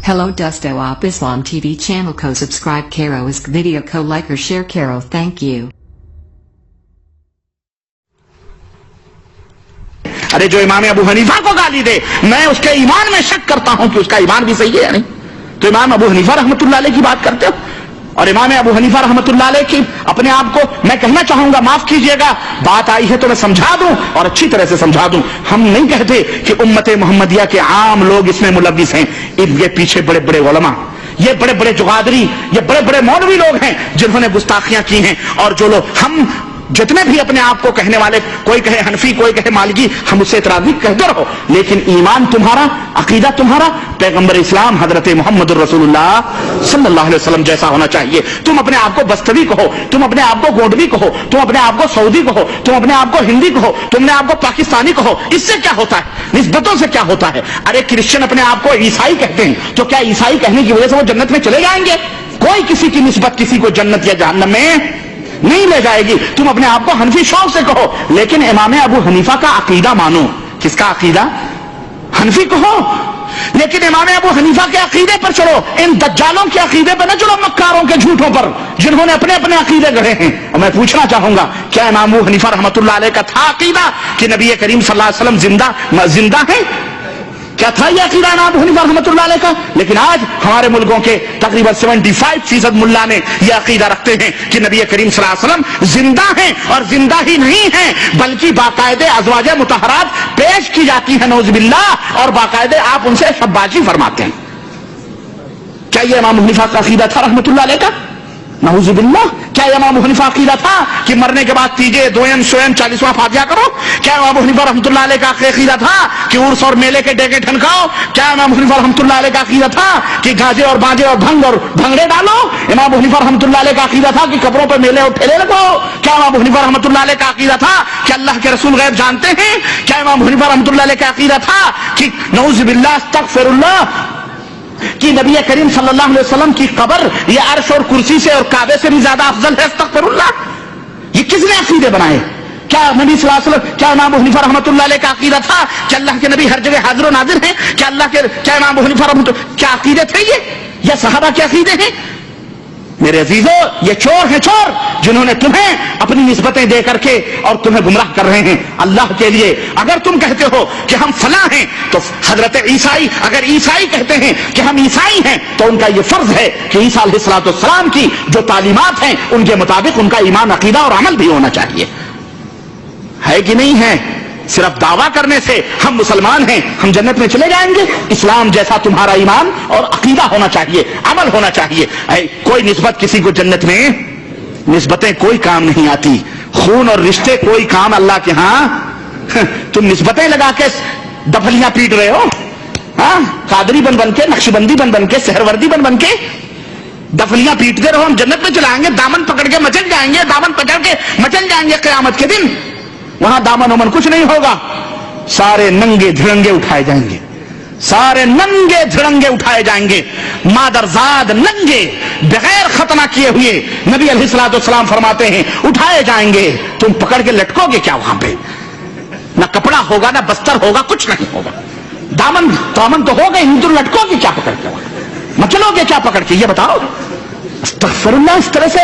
Hello dosto op Islam TV channel ko subscribe karo is video ko like or share karo thank you. अरे जो इमाम Abu Hanifa को गाली दे, मैं उसके ईमान में शक करता हूं कि उसका ईमान भी सही है या नहीं। तो इमाम अबू हनीफा रहमतुल्लाह अलैह की बात करते हो, और इमाम अबू हनीफा रहमतुल्लाह अलैह की अपने आप को मैं कहना चाहूंगा, माफ कीजिएगा, बात आई है तो मैं समझा दूं और अच्छी तरह से समझा दूं। हम नहीं कहते कि उम्मत मोहम्मदिया के आम लोग इसमें मुलव्विस हैं। इनके पीछे बड़े बड़े उलमा, ये बड़े बड़े जुगादरी, ये बड़े बड़े मौलवी लोग हैं जिन्होंने गुस्ताखियां की हैं। और जो लोग, हम जितने भी अपने आप को कहने वाले, कोई कहे हनफी, कोई कहे मालिकी, हम उससे इतराज नहीं कहते रहो, लेकिन ईमान तुम्हारा, अकीदा तुम्हारा पैगंबर इस्लाम हजरत मोहम्मद रसूलुल्लाह सल्लल्लाहु अलैहि वसल्लम जैसा होना चाहिए। तुम अपने आप को बस्तवी कहो, तुम अपने आप को गोंडवी कहो, तुम अपने आप को सऊदी कहो, तुम अपने आप को हिंदी कहो, तुम अपने आप को पाकिस्तानी कहो, इससे क्या होता है? निस्बतों से क्या होता है? अरे क्रिश्चियन अपने आप को ईसाई कहते हैं, तो क्या ईसाई कहने की वजह से वो जन्नत में चले जाएंगे? कोई किसी की निस्बत किसी को जन्नत या जहन्नम में नहीं ले जाएगी। तुम अपने आप को हनफी शौक से कहो, लेकिन इमाम अबू हनीफा का अकीदा मानो। किसका अकीदा? हनफी कहो, लेकिन इमाम अबू हनीफा के अकीदे पर चलो, इन दज्जालों के अकीदे पर न चलो, मक्कारों के झूठों पर, जिन्होंने अपने अपने अकीदे गढ़े हैं। और मैं पूछना चाहूंगा, क्या इमाम अबू हनीफा रहमतुल्लाह अलैह का था अकीदा कि नबी करीम सल्लल्लाहु अलैहि वसल्लम जिंदा है? क्या था यह अकीदा इमाम अबू हनीफा रहमतुल्लाह अलैह का? लेकिन आज हमारे मुल्कों के तकरीबन 75% मुल्ला ने यह अकीदा रखते हैं कि नबी करीम सल्लल्लाहु अलैहि वसल्लम जिंदा हैं, और जिंदा ही नहीं हैं बल्कि बाकायदे अज़वाज मुतहरात पेश की जाती है नौज़ुबिल्लाह, और बाकायदे आप उनसे शब्बाजी फरमाते हैं। क्या यह इमाम अबू हनीफा का अकीदा था रहमतुल्लाह अलैह का? नऊज़ुबिल्लाह। क्या इमाम अबू हनीफा अकीदा था कि मरने के बाद तीजे दोयम सोयम 40वां फातिहा करो? क्या इमाम अबू हनीफा रहमतुल्लाह अलैह का अकीदा था कि उर्स और मेले के डेगे ठनकाओ? क्या इमाम अबू हनीफा रहमतुल्लाह अलैह का अकीदा था कि गाजे और बाजे और भंग और भंगड़े डालो? इमाम अबू हनीफा रहमतुल्लाह अलैह का अकीदा था कि कब्रों पर मेले और ठेले लगाओ? क्या इमाम अबू हनीफा रहमतुल्लाह अलैह का अकीदा था कि अल्लाह के रसूल गैब जानते हैं? क्या इमाम अबू हनीफा रहमतुल्लाह अलैह का अकीदा था कि नऊज़ुबिल्लाह अस्तग़फिरुल्लाह कि नबी करीम सल्लल्लाहु अलैहि वसल्लम की कब्र ये अर्श और कुर्सी से और काबे से भी ज्यादा अफजल है? अस्तग़फिरुल्लाह। ये किसने अकीदे बनाए? क्या नबी सल्लल्लाहु अलैहि वसल्लम, क्या इमाम अबू हनीफा रहमतुल्लाह अलैह का अकीदा था कि अल्लाह के नबी हर जगह हाजिर और नाजिर हैं? क्या इमाम अबू हनीफा रहमतुल्लाह, क्या अकीदे थे ये सहाबा के अकीदे हैं? मेरे अजीजों, ये चोर हैं, चोर, जिन्होंने तुम्हें अपनी निस्बतें दे करके और तुम्हें गुमराह कर रहे हैं। अल्लाह के लिए अगर तुम कहते हो कि हम फला हैं, तो हजरत ईसाई अगर ईसाई कहते हैं कि हम ईसाई हैं, तो उनका ये फर्ज है कि ईसा अलैहिस्सलाम की जो तालीमात हैं उनके मुताबिक उनका ईमान, अकीदा और अमल भी होना चाहिए। है कि नहीं है? सिर्फ दावा करने से हम मुसलमान हैं, हम जन्नत में चले जाएंगे? इस्लाम जैसा तुम्हारा ईमान और अकीदा होना चाहिए, अमल होना चाहिए। कोई निस्बत किसी को जन्नत में, निस्बतें कोई काम नहीं आती, खून और रिश्ते कोई काम अल्लाह के यहां। तुम निस्बतें लगा के दफलियां पीट रहे हो, हाँ, कादरी बन के, नक्शबंदी बन के, सहरवर्दी बन के दफलियां पीटते रहो, हम जन्नत में चलाएंगे, दामन पकड़ के मचल जाएंगे, दामन पकड़ के मचल जाएंगे क़यामत के दिन। वहां दामन उमन कुछ नहीं होगा, सारे नंगे धिरंगे उठाए जाएंगे, सारे नंगे धिरंगे उठाए जाएंगे, मादरजाद नंगे बगैर खतना किए हुए नबी अलैहिस्सलाम फरमाते हैं उठाए जाएंगे। तुम पकड़ के लटकोगे क्या वहां पे? ना कपड़ा होगा, ना बस्तर होगा, कुछ नहीं होगा। दामन तो हो गए, तुम लटकोगे क्या पकड़ के? वहां मचलोगे क्या पकड़ के? ये बताओ। अस्तग़फिरुल्लाह। इस तरह से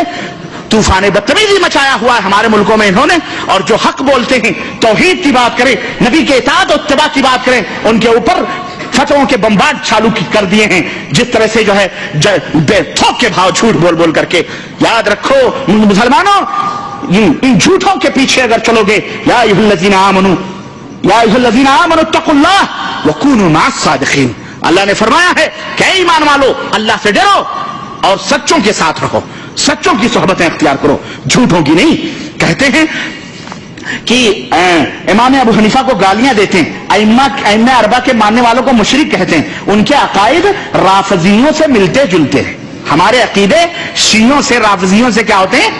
तूफान बदतमीजी मचाया हुआ है हमारे मुल्कों में इन्होंने, और जो हक बोलते हैं, तौहीद की बात करें, नबी के इताअत और इत्तिबा की बात करें, उनके ऊपर फतवों के बम्बार्ड चालू कर दिए हैं, जिस तरह से जो है बेथोक के भाव झूठ बोल बोल करके। याद रखो मुसलमानों, इन झूठों के पीछे अगर चलोगे, या अय्युहल्लज़ीना आमनू तक़ुल्लाह व कूनू मअस सादिक़ीन, अल्लाह ने फरमाया है कि ईमान वालो, अल्लाह से डरो और सच्चों के साथ रहो, सच्चों की सोहबतें अख्तियार करो, झूठों की नहीं। कहते हैं कि इमाम अबू हनीफा को गालियां देते हैं, अइम्मा अरबा के मानने वालों को मुशरिक कहते हैं। उनके अकायद राफजियों से मिलते जुलते हैं। हमारे अकीदे शियों से, राफजियों से क्या होते हैं?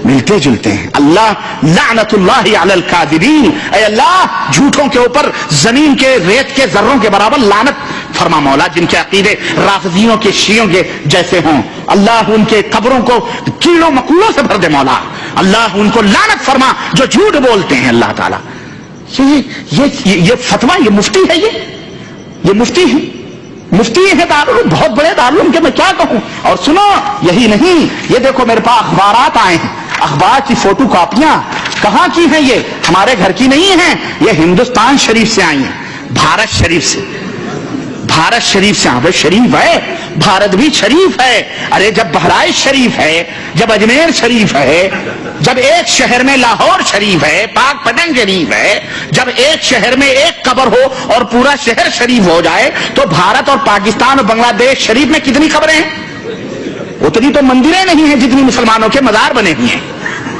मिलते जुलते हैं। अल्लाह लानतुल्लाहि अलल कादिबीन, ऐ अल्लाह झूठों के ऊपर जमीन के रेत के जर्रों के बराबर लानत फरमा मौला, जिनके अकीदे राफजियों के शियों के जैसे हों। अल्लाह उनके कब्रों को कीड़ों मकोड़ों से भर दे मौला। अल्लाह उनको लानत फरमा जो झूठ बोलते हैं। अल्लाह ताला ये फतवा, ये मुफ्ती है, ये मुफ्ती है, مفتی ہیں دارالعلوم، بہت بڑے دارالعلوم کے، میں کیا کہوں. اور سنو، یہی نہیں، یہ دیکھو میرے پاس اخبارات آئے ہیں، اخبار کی فوٹو کاپیاں. کہاں کی ہیں یہ؟ ہمارے گھر کی نہیں ہیں، یہ ہندوستان شریف سے آئی ہیں، بھارت شریف سے. بھارت شریف سے. ہاں شریف ہے، بھارت بھی شریف ہے. ارے جب بہرائچ شریف ہے، جب اجمیر شریف ہے، جب ایک شہر میں لاہور شریف ہے، پاک پٹن شریف ہے، جب ایک شہر میں ایک قبر ہو اور پورا شہر شریف ہو جائے، تو بھارت اور پاکستان اور بنگلہ دیش شریف میں کتنی قبریں ہیں؟ اتنی تو مندریں نہیں ہیں جتنی مسلمانوں کے مزار بنے ہوئے ہیں.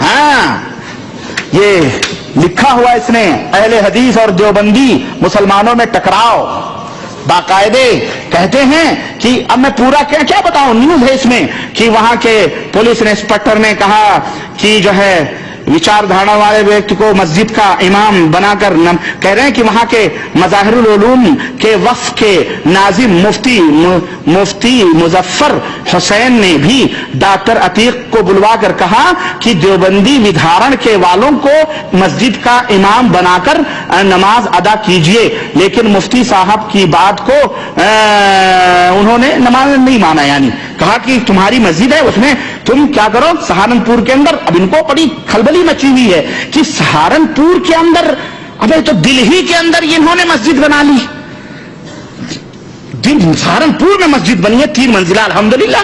ہاں یہ لکھا ہوا اس نے، اہل حدیث اور دیوبندی مسلمانوں میں ٹکراؤ. باقاعدے کہتے ہیں کہ اب میں پورا کیا بتاؤں، نیوز ہے اس میں کہ وہاں کے پولیس انسپکٹر نے کہا کہ جو ہے وچار دھارنا والے ویکتی کو مسجد کا امام بنا کر کہہ رہے ہیں کہ وہاں کے مظاہر العلوم کے وقف کے ناظم مفتی مظفر حسین نے بھی ڈاکٹر عتیق کو بلوا کر کہا کہ دیوبندی ودھارن کے والوں کو مسجد کا امام بنا کر نماز ادا کیجئے. لیکن مفتی صاحب کی بات کو انہوں نے نماز نہیں مانا، یعنی کہا کہ تمہاری مسجد ہے، اس میں تم کیا کرو. سہارنپور کے اندر اب ان کو بڑی کھلبلی مچی ہوئی ہے کہ سہارنپور کے اندر، ابے تو دلہی کے اندر انہوں نے مسجد بنا لی. سہارنپور میں مسجد بنی ہے 3 منزلہ الحمدللہ.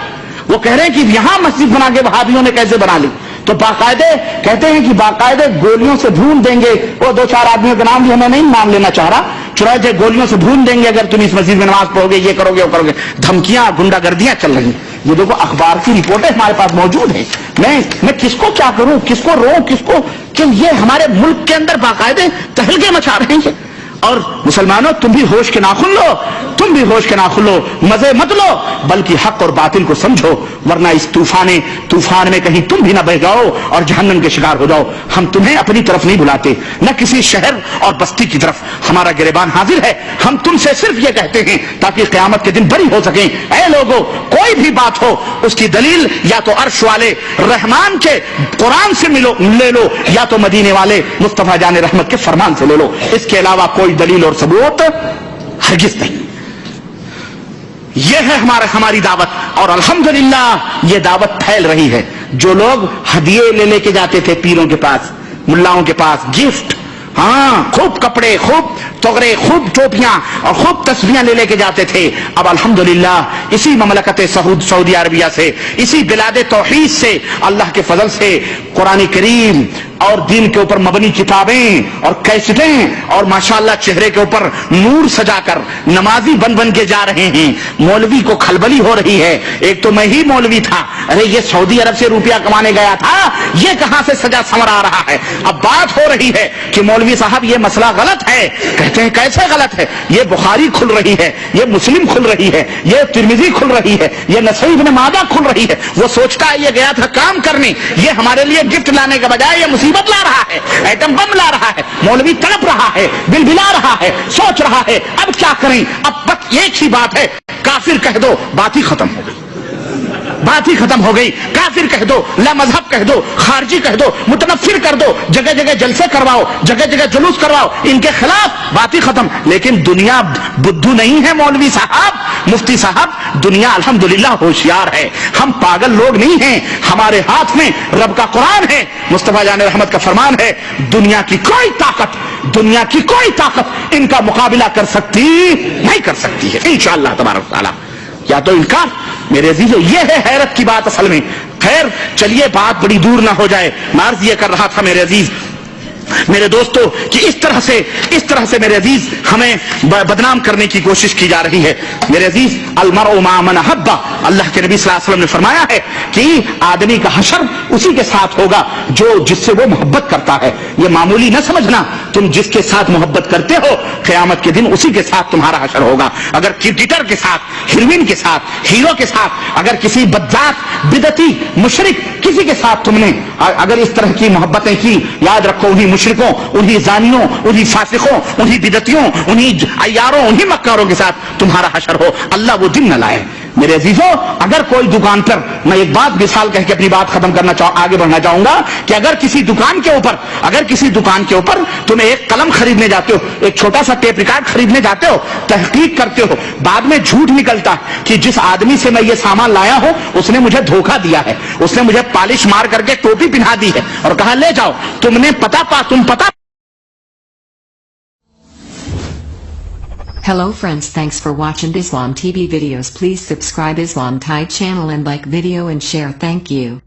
وہ کہہ رہے ہیں کہ یہاں مسجد بنا کے وہابیوں نے کیسے بنا لی. تو باقاعدے کہتے ہیں کہ باقاعدے گولیوں سے بھون دیں گے. وہ 2-4 آدمیوں کے نام بھی ہمیں نہیں نام لینا چاہ رہا، چنانچہ گولیوں سے بھون دیں گے اگر تم اس مسجد میں نماز پڑھو گے، یہ کرو گے وہ کرو گے. دھمکیاں، گنڈا گردیاں چل رہی. یہ دیکھو اخبار کی رپورٹیں ہمارے پاس موجود ہیں. میں کس کو کیا کروں، کس کو رو، کس کو کہ یہ ہمارے ملک کے اندر باقاعدے تہلکے مچا رہے ہیں. اور مسلمانوں تم بھی ہوش کے ناخن لو، تم بھی ہوش کے ناخن لو، مزے مت لو، بلکہ حق اور باطل کو سمجھو، ورنہ اس طوفان میں کہیں تم بھی نہ بہ جاؤ اور جہنم کے شکار ہو جاؤ. ہم تمہیں اپنی طرف نہیں بلاتے، نہ کسی شہر اور بستی کی طرف. ہمارا گریبان حاضر ہے. ہم تم سے صرف یہ کہتے ہیں تاکہ قیامت کے دن بری ہو سکیں. اے لوگوں، کوئی بھی بات ہو اس کی دلیل یا تو عرش والے رحمان کے قرآن سے لے لو، یا تو مدینے والے مصطفیٰ جان رحمت کے فرمان سے لے لو. اس کے علاوہ کوئی دلیل اور ثبوت ہرگز نہیں. یہ ہے ہماری دعوت، اور الحمدللہ یہ دعوت پھیل رہی ہے. جو لوگ ہدیے لے کے جاتے تھے پیروں کے پاس، ملاؤں کے پاس، گفٹ، ہاں خوب کپڑے، خوب تغرے، خوب ٹوپیاں اور خوب تسبیحاں لے کے جاتے تھے، اب الحمدللہ اسی مملکت سعودی عربیہ سے، اسی بلاد توحید سے، اللہ کے فضل سے قرآن کریم اور دین کے اوپر مبنی کتابیں اور کیسٹیں اور ماشاءاللہ چہرے کے اوپر نور سجا کر نمازی بن کے جا رہے ہیں. مولوی کو کھلبلی ہو رہی ہے. ایک تو میں ہی مولوی تھا، ارے یہ سعودی عرب سے روپیہ کمانے گیا تھا، یہ کہاں سے سجا سنور آ رہا ہے. اب بات ہو رہی ہے کہ مولوی صاحب یہ مسئلہ غلط ہے. کہتے ہیں کیسے غلط ہے؟ یہ بخاری کھل رہی ہے، یہ مسلم کھل رہی ہے، یہ ترمذی کھل رہی ہے، یہ نسائی ابن ماجہ کھل رہی ہے. وہ سوچتا ہے یہ گیا تھا کام کرنے، یہ ہمارے لیے گفٹ لانے کے بجائے یہ مصیبت لا رہا ہے، ایٹم بم لا رہا ہے. مولوی تڑپ رہا ہے، بل بلا رہا ہے، سوچ رہا ہے اب کیا کریں. اب بس ایک ہی بات ہے، کافر کہہ دو، بات ہی ختم ہو گئی، بات ہی ختم ہو گئی. کافر کہہ دو، لا مذہب کہہ دو، خارجی کہہ دو، متنفر کر دو، جگہ جگہ جلسے کرواؤ، جگہ جگہ جلوس کرواؤ، ان کے خلاف، بات ہی ختم. لیکن دنیا بدھو نہیں ہے مولوی صاحب، مفتی صاحب. دنیا الحمدللہ ہوشیار ہے. ہم پاگل لوگ نہیں ہیں. ہمارے ہاتھ میں رب کا قرآن ہے، مصطفیٰ جان رحمت کا فرمان ہے. دنیا کی کوئی طاقت ان کا مقابلہ کر سکتی نہیں کر سکتی ہے انشاءاللہ تبارک تعالی. یا تو انکار. میرے عزیزو یہ ہے حیرت کی بات اصل میں. خیر چلیے بات بڑی دور نہ ہو جائے. میں عرض یہ کر رہا تھا میرے عزیز، میرے دوستو، کہ اس طرح سے میرے عزیز ہمیں بدنام کرنے کی کوشش کی جا رہی ہے. میرے عزیز المرء مع من احب، اللہ کے نبی صلی اللہ علیہ وسلم نے فرمایا ہے کہ آدمی کا حشر اسی کے ساتھ ہوگا جس سے وہ محبت کرتا ہے. یہ معمولی نہ سمجھنا، تم جس کے ساتھ محبت کرتے ہو قیامت کے دن اسی کے ساتھ تمہارا حشر ہوگا. اگر کرکٹر کے ساتھ، ہیروئن کے ساتھ، ہیرو کے ساتھ، اگر کسی بدذات، بدعتی، مشرک کسی کے ساتھ تم نے اگر اس طرح کی محبتیں کی، یاد رکھو انہی مشرکوں، انہی زانیوں، انہی فاسقوں، انہی بدعتیوں، انہی عیاروں، انہی مکاروں کے ساتھ تمہارا حشر ہو. اللہ وہ دن نہ لائے. میرے عزیزوں اگر کوئی دکان پر میں ایک بات مثال کہہ کے اپنی بات ختم کرنا آگے بڑھنا چاہوں گا کہ اگر کسی دکان کے اوپر تمہیں ایک قلم خریدنے جاتے ہو, ایک چھوٹا سا ٹیپ ریکارڈ خریدنے جاتے ہو, تحقیق کرتے ہو, بعد میں جھوٹ نکلتا کہ جس آدمی سے میں یہ سامان لایا ہوں اس نے مجھے دھوکہ دیا ہے, اس نے مجھے پالش مار کر کے ٹوپی پہنا دی ہے اور کہا لے جاؤ, تم پتا. Hello friends, thanks for watching Islam TV videos. Please subscribe Islam Tide channel and like video and share. Thank you.